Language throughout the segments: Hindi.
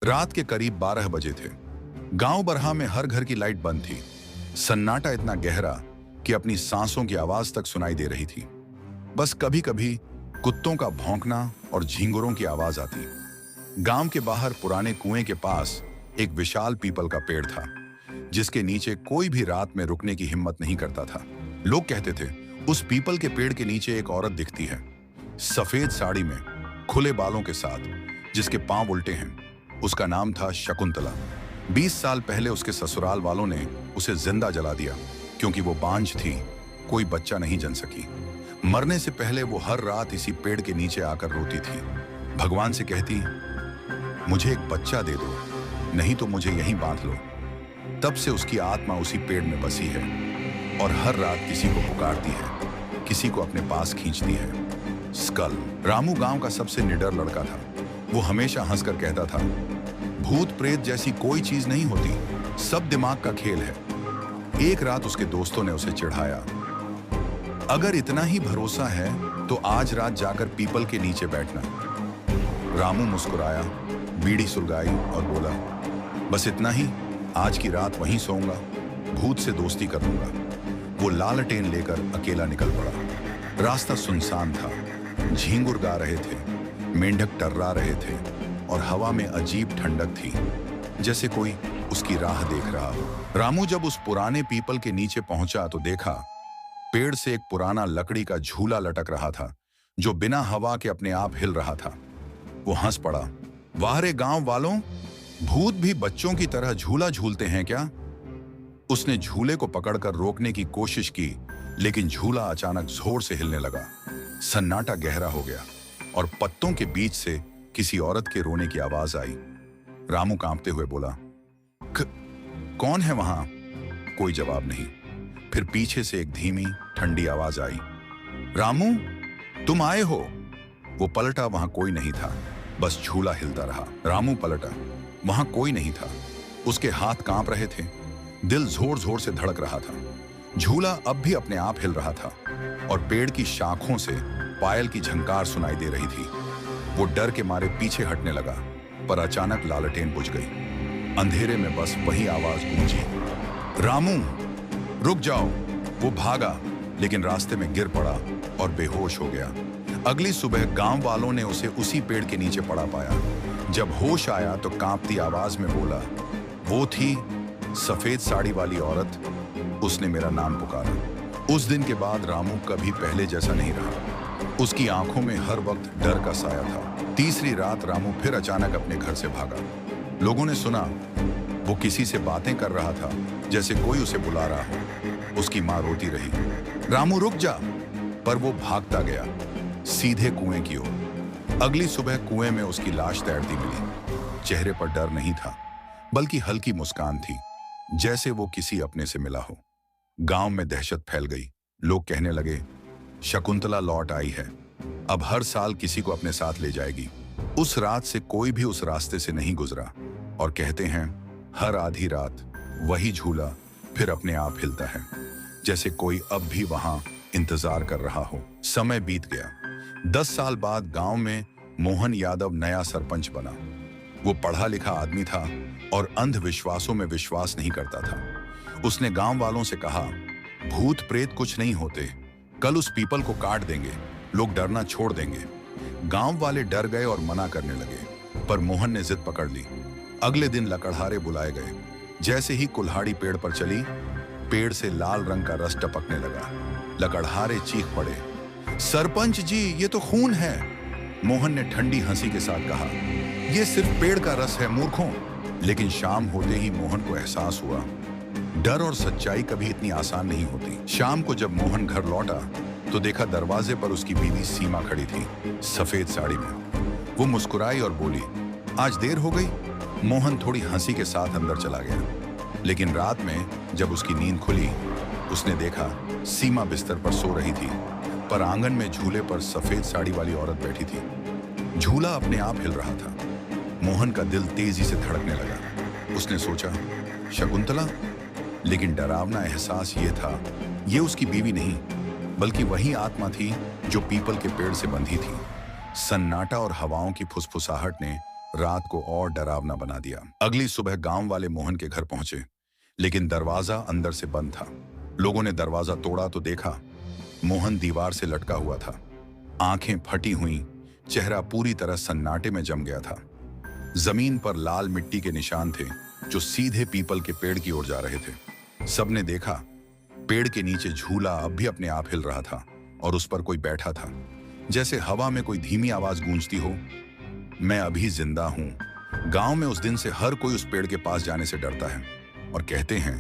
रात के करीब 12 बजे थे। गांव बरहा में हर घर की लाइट बंद थी। सन्नाटा इतना गहरा कि अपनी सांसों की आवाज तक सुनाई दे रही थी। बस कभी कभी कुत्तों का भौंकना और झींगुरों की आवाज आती। गांव के बाहर पुराने कुएं के पास एक विशाल पीपल का पेड़ था, जिसके नीचे कोई भी रात में रुकने की हिम्मत नहीं करता था। लोग कहते थे, उस पीपल के पेड़ के नीचे एक औरत दिखती है, सफेद साड़ी में, खुले बालों के साथ, जिसके पांव उल्टे हैं। उसका नाम था शकुंतला। 20 साल पहले उसके ससुराल वालों ने उसे जिंदा जला दिया, क्योंकि वो बांझ थी, कोई बच्चा नहीं जन सकी। मरने से पहले वो हर रात इसी पेड़ के नीचे आकर रोती थी। भगवान से कहती, मुझे एक बच्चा दे दो, नहीं तो मुझे यहीं बांध लो। तब से उसकी आत्मा उसी पेड़ में बसी है और हर रात किसी को पुकारती है, किसी को अपने पास खींचती है। स्कल। रामू गांव का सबसे निडर लड़का था। वो हमेशा हंसकर कहता था, भूत प्रेत जैसी कोई चीज नहीं होती, सब दिमाग का खेल है। एक रात उसके दोस्तों ने उसे चिढ़ाया, अगर इतना ही भरोसा है तो आज रात जाकर पीपल के नीचे बैठना। रामू मुस्कुराया, बीड़ी सुलगाई और बोला, बस इतना ही, आज की रात वहीं सोऊंगा, भूत से दोस्ती कर लूंगा। वो लालटेन लेकर अकेला निकल पड़ा। रास्ता सुनसान था, झींगुर गा रहे थे, मेंढक टर्रा रहे थे और हवा में अजीब ठंडक थी, जैसे कोई उसकी राह देख रहा हो। रामू जब उस पुराने पीपल के नीचे पहुंचा तो देखा, पेड़ से एक पुराना लकड़ी का झूला लटक रहा था, जो बिना हवा के अपने आप हिल रहा था। वो हंस पड़ा, वाह रे गांव वालों, भूत भी बच्चों की तरह झूला झूलते हैं क्या? उसने झूले को पकड़कर रोकने की कोशिश की, लेकिन झूला अचानक जोर से हिलने लगा। सन्नाटा गहरा हो गया और पत्तों के बीच से किसी औरत के रोने की आवाज आई। रामू कांपते हुए बोला, कौन है वहां? कोई जवाब नहीं। फिर पीछे से एक धीमी ठंडी आवाज आई, रामू, तुम आए हो? वो पलटा, वहां कोई नहीं था, बस झूला हिलता रहा। रामू पलटा, वहां कोई नहीं था। उसके हाथ कांप रहे थे, दिल जोर जोर से धड़क रहा था। झूला अब भी अपने आप हिल रहा था और पेड़ की शाखों से पायल की झंकार सुनाई दे रही थी। वो डर के मारे पीछे हटने लगा, पर अचानक लालटेन बुझ गई। अंधेरे में बस वही आवाज गूंजी, रामू, रुक जाओ। वो भागा, लेकिन रास्ते में गिर पड़ा और बेहोश हो गया। अगली सुबह गांव वालों ने उसे उसी पेड़ के नीचे पड़ा पाया। जब होश आया तो कांपती आवाज में बोला, वो थी सफेद साड़ी वाली औरत, उसने मेरा नाम पुकारा। उस दिन के बाद रामू कभी पहले जैसा नहीं रहा। उसकी आंखों में हर वक्त डर का साया था। तीसरी रात रामू फिर अचानक अपने घर से भागा। लोगों ने सुना वो किसी से बातें कर रहा था, जैसे कोई उसे बुला रहा हो। उसकी माँ रोती रही, रामू रुक जा, पर वो भागता गया, सीधे कुएं की ओर। अगली सुबह कुएं में उसकी लाश तैरती मिली। चेहरे पर डर नहीं था, बल्कि हल्की मुस्कान थी, जैसे वो किसी अपने से मिला हो। गांव में दहशत फैल गई। लोग कहने लगे, शकुंतला लौट आई है, अब हर साल किसी को अपने साथ ले जाएगी। उस रात से कोई भी उस रास्ते से नहीं गुजरा, और कहते हैं हर आधी रात वही झूला फिर अपने आप हिलता है, जैसे कोई अब भी वहां इंतजार कर रहा हो। समय बीत गया। 10 साल बाद गांव में मोहन यादव नया सरपंच बना। वो पढ़ा लिखा आदमी था और अंधविश्वासों में विश्वास नहीं करता था। उसने गांव वालों से कहा, भूत प्रेत कुछ नहीं होते, कल उस पीपल को काट देंगे, लोग डरना छोड़ देंगे। गांव वाले डर गए और मना करने लगे, पर मोहन ने जिद पकड़ ली। अगले दिन लकड़हारे बुलाए गए। जैसे ही कुल्हाड़ी पेड़ पर चली, पेड़ से लाल रंग का रस टपकने लगा। लकड़हारे चीख पड़े, सरपंच जी, ये तो खून है। मोहन ने ठंडी हंसी के साथ कहा, यह सिर्फ पेड़ का रस है मूर्खों। लेकिन शाम होते ही मोहन को एहसास हुआ, डर और सच्चाई कभी इतनी आसान नहीं होती। शाम को जब मोहन घर लौटा तो देखा दरवाजे पर उसकी बीवी सीमा खड़ी थी, सफेद साड़ी में। वो मुस्कुराई और बोली, आज देर हो गई। मोहन थोड़ी हंसी के साथ अंदर चला गया, लेकिन रात में जब उसकी नींद खुली, उसने देखा सीमा बिस्तर पर सो रही थी, पर आंगन में झूले पर सफेद साड़ी वाली औरत बैठी थी। झूला अपने आप हिल रहा था। मोहन का दिल तेजी से धड़कने लगा। उसने सोचा, शकुंतला? लेकिन डरावना एहसास ये था, ये उसकी बीवी नहीं, बल्कि वही आत्मा थी जो पीपल के पेड़ से बंधी थी। सन्नाटा और हवाओं की फुसफुसाहट ने रात को और डरावना बना दिया। अगली सुबह गांव वाले मोहन के घर पहुंचे, लेकिन दरवाजा अंदर से बंद था। लोगों ने दरवाजा तोड़ा तो देखा मोहन दीवार से लटका हुआ था, आंखें फटी हुई, चेहरा पूरी तरह सन्नाटे में जम गया था। जमीन पर लाल मिट्टी के निशान थे जो सीधे पीपल के पेड़ की ओर जा रहे थे। सबने देखा पेड़ के नीचे झूला अब भी अपने आप हिल रहा था और उस पर कोई बैठा था, जैसे हवा में कोई धीमी आवाज गूंजती हो, मैं अभी जिंदा हूं। गांव में उस दिन से हर कोई उस पेड़ के पास जाने से डरता है और कहते हैं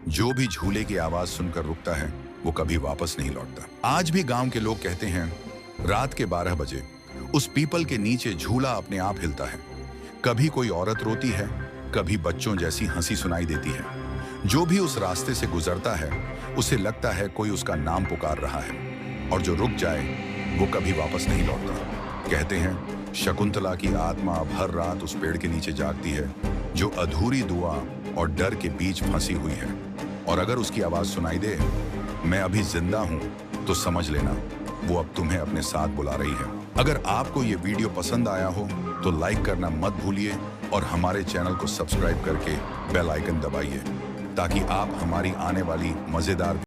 जो भी झूले की आवाज सुनकर रुकता है वो कभी वापस नहीं लौटता। आज भी गांव के लोग कहते हैं रात के 12 बजे उस पीपल के नीचे झूला अपने आप हिलता है। कभी कोई औरत रोती है, कभी बच्चों जैसी हंसी सुनाई देती है। जो भी उस रास्ते से गुजरता है उसे लगता है कोई उसका नाम पुकार रहा है, और जो रुक जाए वो कभी वापस नहीं लौटता। कहते हैं शकुंतला की आत्मा अब हर रात उस पेड़ के नीचे जागती है जो अधूरी दुआ और डर के बीच फंसी हुई है, और अगर उसकी आवाज सुनाई दे मैं अभी जिंदा हूं तो समझ लेना वो अब तुम्हें अपने साथ बुला रही है। अगर आपको ये वीडियो पसंद आया हो तो लाइक करना मत भूलिए और हमारे चैनल को सब्सक्राइब करके बेल आइकन दबाइए ताकि आप हमारी आने वाली मजेदार